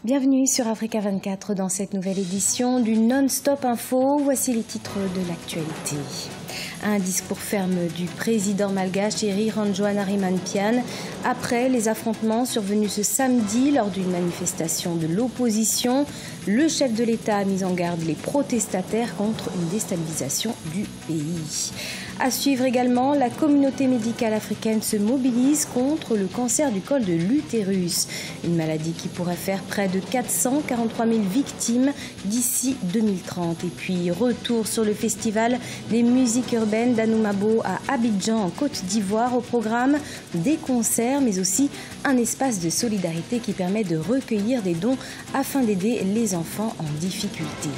Bienvenue sur Africa 24 dans cette nouvelle édition du Non-Stop Info. Voici les titres de l'actualité. Un discours ferme du président malgache Eri Ranjoanariman-Piane après les affrontements survenus ce samedi lors d'une manifestation de l'opposition. Le chef de l'État a mis en garde les protestataires contre une déstabilisation du pays. À suivre également, la communauté médicale africaine se mobilise contre le cancer du col de l'utérus, une maladie qui pourrait faire près de 443 000 victimes d'ici 2030. Et puis, retour sur le festival des musiques urbaines d'Anoumabo à Abidjan en Côte d'Ivoire, au programme des concerts, mais aussi un espace de solidarité qui permet de recueillir des dons afin d'aider les enfants en difficulté.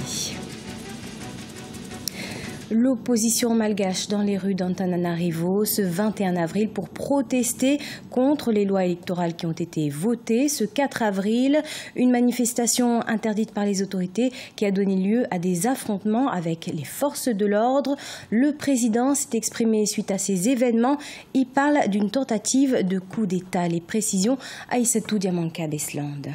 L'opposition malgache dans les rues d'Antananarivo ce 21 avril pour protester contre les lois électorales qui ont été votées. Ce 4 avril, une manifestation interdite par les autorités qui a donné lieu à des affrontements avec les forces de l'ordre. Le président s'est exprimé suite à ces événements. Il parle d'une tentative de coup d'État. Les précisions, Aïssatou Diamanka Besland.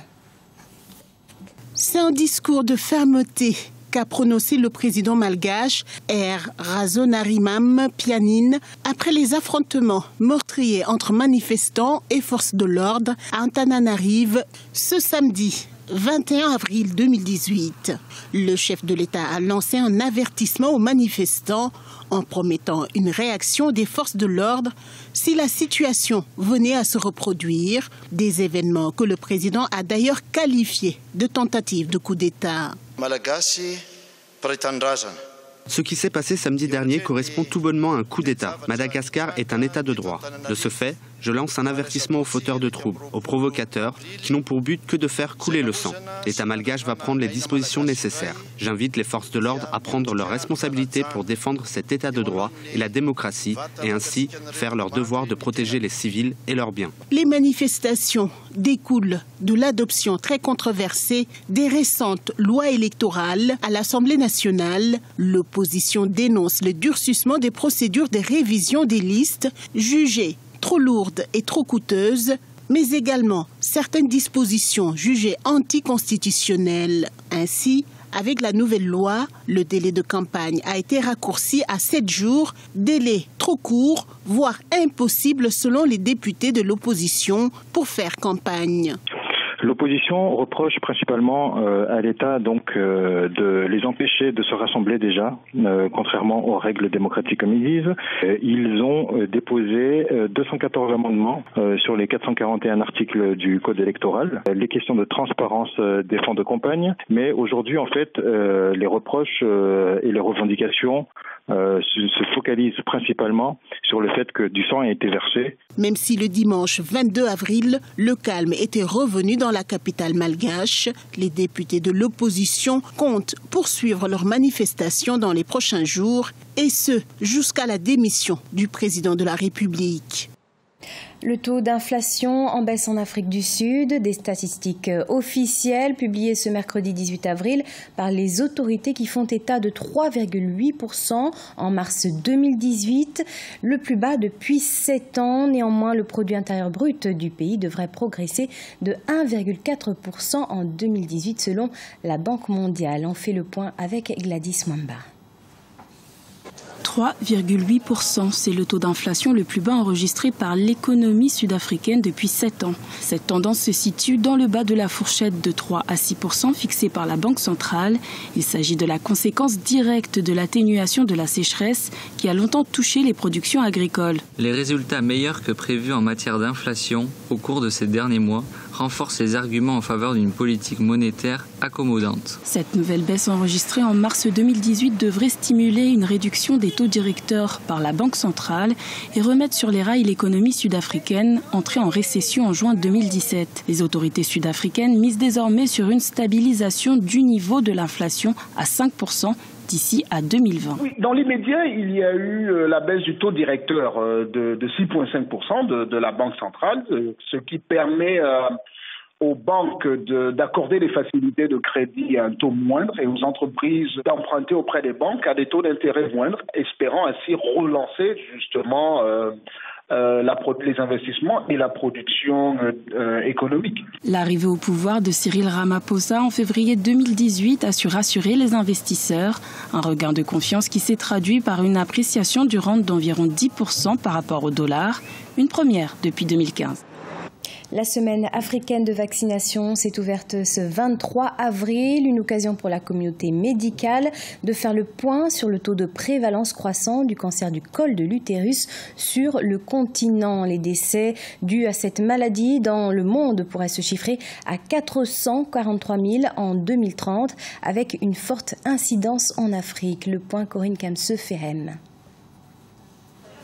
C'est un discours de fermeté qu'a prononcé le président malgache R. Ranjoanariman-Piane après les affrontements meurtriers entre manifestants et forces de l'ordre à Antananarivo ce samedi 21 avril 2018. Le chef de l'État a lancé un avertissement aux manifestants en promettant une réaction des forces de l'ordre si la situation venait à se reproduire, des événements que le président a d'ailleurs qualifiés de tentatives de coup d'État. Ce qui s'est passé samedi dernier correspond tout bonnement à un coup d'État. Madagascar est un État de droit. De ce fait, je lance un avertissement aux fauteurs de troubles, aux provocateurs, qui n'ont pour but que de faire couler le sang. L'État malgache va prendre les dispositions nécessaires. J'invite les forces de l'ordre à prendre leurs responsabilités pour défendre cet État de droit et la démocratie, et ainsi faire leur devoir de protéger les civils et leurs biens. Les manifestations découlent de l'adoption très controversée des récentes lois électorales à l'Assemblée nationale. L'opposition dénonce le durcissement des procédures de révision des listes jugées trop lourdes et trop coûteuses, mais également certaines dispositions jugées anticonstitutionnelles. Ainsi, avec la nouvelle loi, le délai de campagne a été raccourci à 7 jours, délai trop court, voire impossible selon les députés de l'opposition pour faire campagne. L'opposition reproche principalement à l'État de les empêcher de se rassembler déjà, contrairement aux règles démocratiques comme ils disent. Ils ont déposé 214 amendements sur les 441 articles du Code électoral. Les questions de transparence des fonds de campagne, mais aujourd'hui en fait les reproches et les revendications se focalisent principalement sur le fait que du sang a été versé. Même si le dimanche 22 avril, le calme était revenu dans la capitale malgache, les députés de l'opposition comptent poursuivre leurs manifestations dans les prochains jours, et ce, jusqu'à la démission du président de la République. Le taux d'inflation en baisse en Afrique du Sud, des statistiques officielles publiées ce mercredi 18 avril par les autorités qui font état de 3,8% en mars 2018, le plus bas depuis 7 ans. Néanmoins, le produit intérieur brut du pays devrait progresser de 1,4% en 2018 selon la Banque mondiale. On fait le point avec Gladys Mwamba. 3,8%, c'est le taux d'inflation le plus bas enregistré par l'économie sud-africaine depuis 7 ans. Cette tendance se situe dans le bas de la fourchette de 3 à 6% fixée par la Banque centrale. Il s'agit de la conséquence directe de l'atténuation de la sécheresse qui a longtemps touché les productions agricoles. Les résultats meilleurs que prévus en matière d'inflation au cours de ces derniers mois renforcent les arguments en faveur d'une politique monétaire accommodante. Cette nouvelle baisse enregistrée en mars 2018 devrait stimuler une réduction des taux directeurs par la Banque centrale et remettre sur les rails l'économie sud-africaine entrée en récession en juin 2017. Les autorités sud-africaines misent désormais sur une stabilisation du niveau de l'inflation à 5% d'ici à 2020. Oui, dans l'immédiat, il y a eu la baisse du taux directeur de 6,5% de la Banque centrale, ce qui permet aux banques d'accorder des facilités de crédit à un taux moindre et aux entreprises d'emprunter auprès des banques à des taux d'intérêt moindres, espérant ainsi relancer justement les investissements et la production économique. L'arrivée au pouvoir de Cyril Ramaphosa en février 2018 a su rassurer les investisseurs. Un regain de confiance qui s'est traduit par une appréciation du rand d'environ 10% par rapport au dollar, une première depuis 2015. La semaine africaine de vaccination s'est ouverte ce 23 avril, une occasion pour la communauté médicale de faire le point sur le taux de prévalence croissant du cancer du col de l'utérus sur le continent. Les décès dus à cette maladie dans le monde pourraient se chiffrer à 443 000 en 2030, avec une forte incidence en Afrique. Le point Corinne Kamse-Ferhem.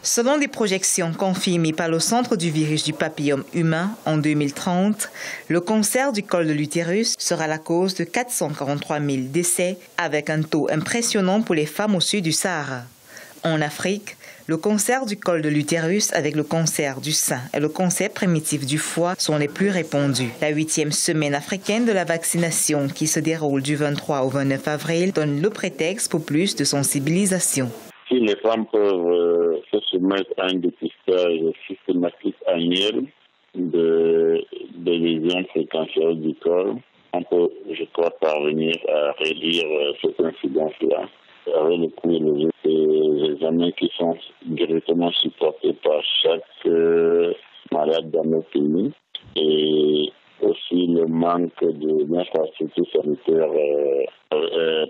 Selon des projections confirmées par le Centre du virus du papillome humain, en 2030, le cancer du col de l'utérus sera la cause de 443 000 décès, avec un taux impressionnant pour les femmes au sud du Sahara. En Afrique, le cancer du col de l'utérus avec le cancer du sein et le cancer primitif du foie sont les plus répandus. La 8e semaine africaine de la vaccination, qui se déroule du 23 au 29 avril, donne le prétexte pour plus de sensibilisation. Si les femmes peuvent se soumettre à un dépistage systématique annuel des lésions précancéreuses du col, on peut, je crois, parvenir à réduire cette incidence-là. Avec le coût élevé des examens qui sont directement supportés par chaque malade dans notre pays et aussi le manque d'infrastructures sanitaires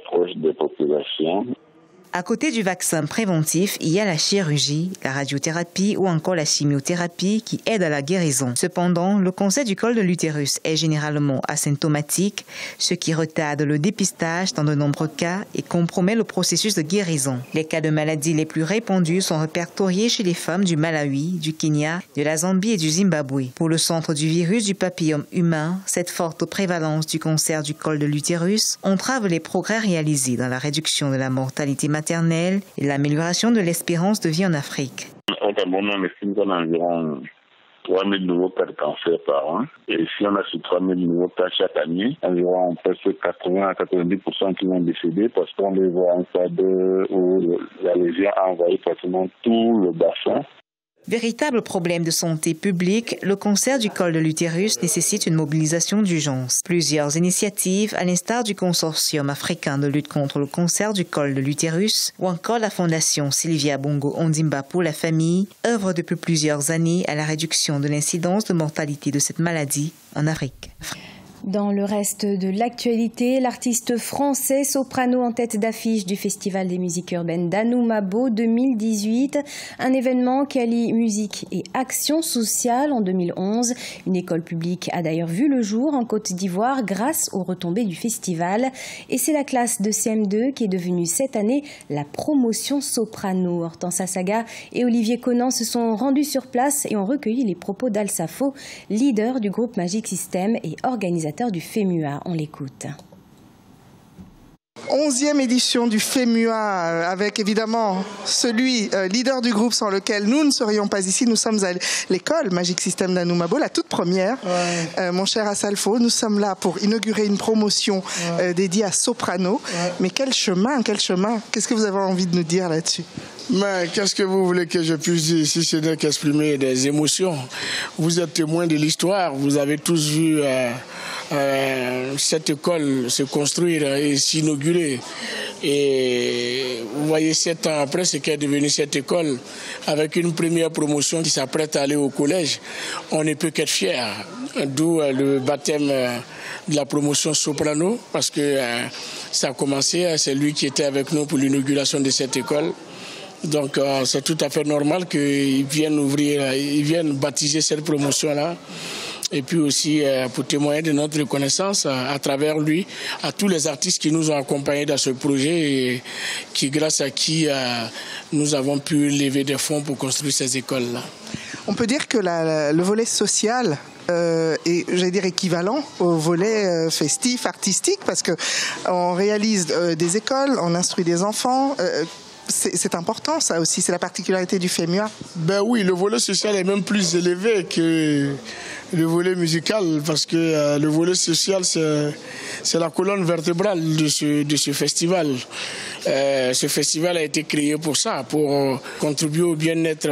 proches des populations. À côté du vaccin préventif, il y a la chirurgie, la radiothérapie ou encore la chimiothérapie qui aident à la guérison. Cependant, le cancer du col de l'utérus est généralement asymptomatique, ce qui retarde le dépistage dans de nombreux cas et compromet le processus de guérison. Les cas de maladies les plus répandus sont répertoriés chez les femmes du Malawi, du Kenya, de la Zambie et du Zimbabwe. Pour le Centre du virus du papillome humain, cette forte prévalence du cancer du col de l'utérus entrave les progrès réalisés dans la réduction de la mortalité maternelle et l'amélioration de l'espérance de vie en Afrique. Au Cameroun, on estime qu'on a environ 3 000 nouveaux cas de cancer par an. Et si on a sur 3 000 nouveaux cas chaque année, environ presque 80 à 90% qui vont décéder parce qu'on les voit en stade où la lésion a envahi pratiquement tout le bassin. Véritable problème de santé publique, le cancer du col de l'utérus nécessite une mobilisation d'urgence. Plusieurs initiatives, à l'instar du Consortium africain de lutte contre le cancer du col de l'utérus ou encore la Fondation Sylvia Bongo Ondimba pour la famille, œuvrent depuis plusieurs années à la réduction de l'incidence de mortalité de cette maladie en Afrique. Dans le reste de l'actualité, l'artiste français soprano en tête d'affiche du Festival des musiques urbaines d'Anoumabo 2018, un événement qui allie musique et action sociale en 2011. Une école publique a d'ailleurs vu le jour en Côte d'Ivoire grâce aux retombées du festival. Et c'est la classe de CM2 qui est devenue cette année la promotion soprano. Hortense Assaga et Olivier Conan se sont rendus sur place et ont recueilli les propos d'Al Safo, leader du groupe Magic System et organisateur du FEMUA. On l'écoute. 11e édition du FEMUA, avec évidemment celui leader du groupe sans lequel nous ne serions pas ici. Nous sommes à l'école Magic System d'Anoumabo, la toute première. Ouais. Mon cher Assalfo, nous sommes là pour inaugurer une promotion dédiée à soprano. Ouais. Mais quel chemin, quel chemin. Qu'est-ce que vous avez envie de nous dire là-dessus ? Mais qu'est-ce que vous voulez que je puisse dire si ce n'est qu'exprimer des émotions? Vous êtes témoin de l'histoire, vous avez tous vu cette école se construire et s'inaugurer. Et vous voyez 7 ans après ce qu'est devenu cette école, avec une première promotion qui s'apprête à aller au collège. On ne peut qu'être fiers, d'où le baptême de la promotion soprano, parce que ça a commencé, c'est lui qui était avec nous pour l'inauguration de cette école. Donc c'est tout à fait normal qu'ils viennent baptiser cette promotion-là. Et puis aussi pour témoigner de notre reconnaissance à travers lui, à tous les artistes qui nous ont accompagnés dans ce projet et grâce à qui nous avons pu lever des fonds pour construire ces écoles-là. On peut dire que le volet social est, j'allais dire, équivalent au volet festif, artistique, parce qu'on réalise des écoles, on instruit des enfants. C'est important, ça aussi, c'est la particularité du FEMUA. Ben oui, le volet social est même plus élevé que le volet musical, parce que le volet social, c'est la colonne vertébrale de ce festival. Ce festival a été créé pour ça, pour contribuer au bien-être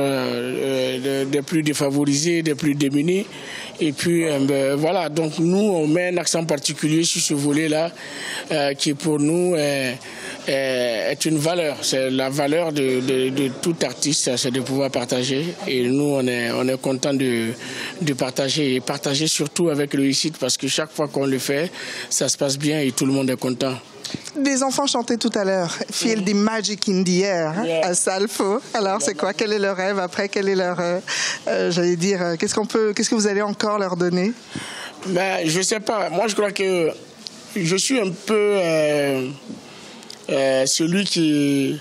des plus défavorisés, des plus démunis. Et puis voilà, donc nous on met un accent particulier sur ce volet-là qui pour nous est une valeur. C'est la valeur de tout artiste, c'est de pouvoir partager. Et nous on est content de partager et partager surtout avec réussite parce que chaque fois qu'on le fait, ça se passe bien et tout le monde est content. Des enfants chantaient tout à l'heure, Feel the Magic in the Air, à Salfo. Alors, c'est quoi? Quel est leur rêve après? Quel est leur, j'allais dire, qu'est-ce que vous allez encore leur donner? Ben, je sais pas. Moi, je crois que je suis un peu celui qui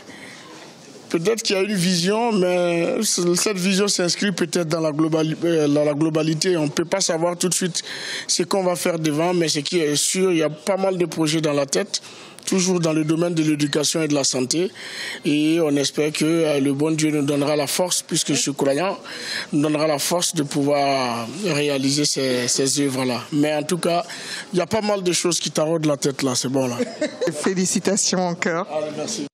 peut-être qu'il y a une vision, mais cette vision s'inscrit peut-être dans la globalité. On ne peut pas savoir tout de suite ce qu'on va faire devant, mais ce qui est sûr, il y a pas mal de projets dans la tête, toujours dans le domaine de l'éducation et de la santé. Et on espère que le bon Dieu nous donnera la force, puisque je suis croyant, nous donnera la force de pouvoir réaliser ces œuvres-là. Mais en tout cas, il y a pas mal de choses qui taraudent la tête là, c'est bon là. Félicitations encore. Allez, merci.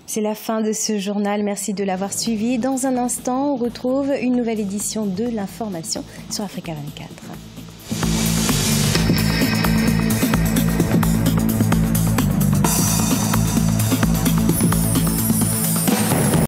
C'est la fin de ce journal. Merci de l'avoir suivi. Dans un instant, on retrouve une nouvelle édition de l'information sur Africa 24.